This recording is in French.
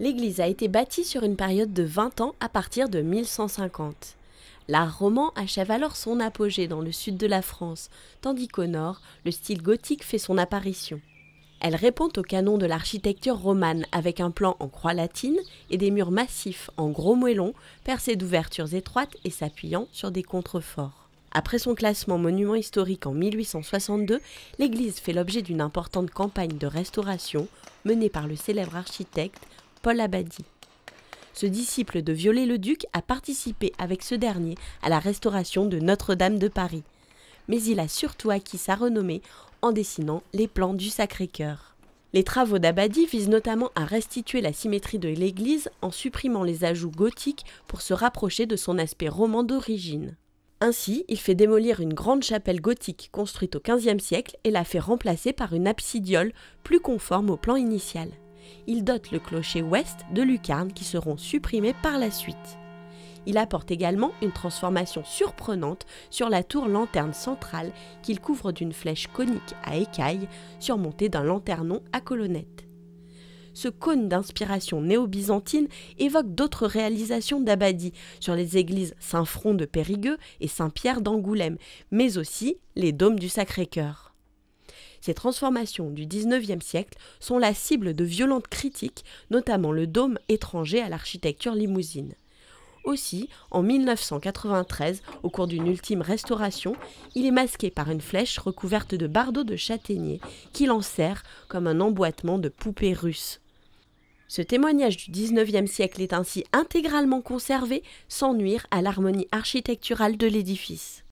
L'église a été bâtie sur une période de 20 ans à partir de 1150. L'art roman achève alors son apogée dans le sud de la France, tandis qu'au nord, le style gothique fait son apparition. Elle répond au canon de l'architecture romane avec un plan en croix latine et des murs massifs en gros moellons percés d'ouvertures étroites et s'appuyant sur des contreforts. Après son classement monument historique en 1862, l'église fait l'objet d'une importante campagne de restauration menée par le célèbre architecte Paul Abadie. Ce disciple de Viollet-le-Duc a participé avec ce dernier à la restauration de Notre-Dame de Paris. Mais il a surtout acquis sa renommée en dessinant les plans du Sacré-Cœur. Les travaux d'Abadie visent notamment à restituer la symétrie de l'église en supprimant les ajouts gothiques pour se rapprocher de son aspect roman d'origine. Ainsi, il fait démolir une grande chapelle gothique construite au XVe siècle et la fait remplacer par une absidiole plus conforme au plan initial. Il dote le clocher ouest de lucarnes qui seront supprimées par la suite. Il apporte également une transformation surprenante sur la tour lanterne centrale qu'il couvre d'une flèche conique à écailles surmontée d'un lanternon à colonnettes. Ce cône d'inspiration néo-byzantine évoque d'autres réalisations d'Abadie sur les églises Saint-Front de Périgueux et Saint-Pierre d'Angoulême, mais aussi les dômes du Sacré-Cœur. Ces transformations du XIXe siècle sont la cible de violentes critiques, notamment le dôme étranger à l'architecture limousine. Aussi, en 1993, au cours d'une ultime restauration, il est masqué par une flèche recouverte de bardeaux de châtaignier qui l'enserre comme un emboîtement de poupée russe. Ce témoignage du XIXe siècle est ainsi intégralement conservé sans nuire à l'harmonie architecturale de l'édifice.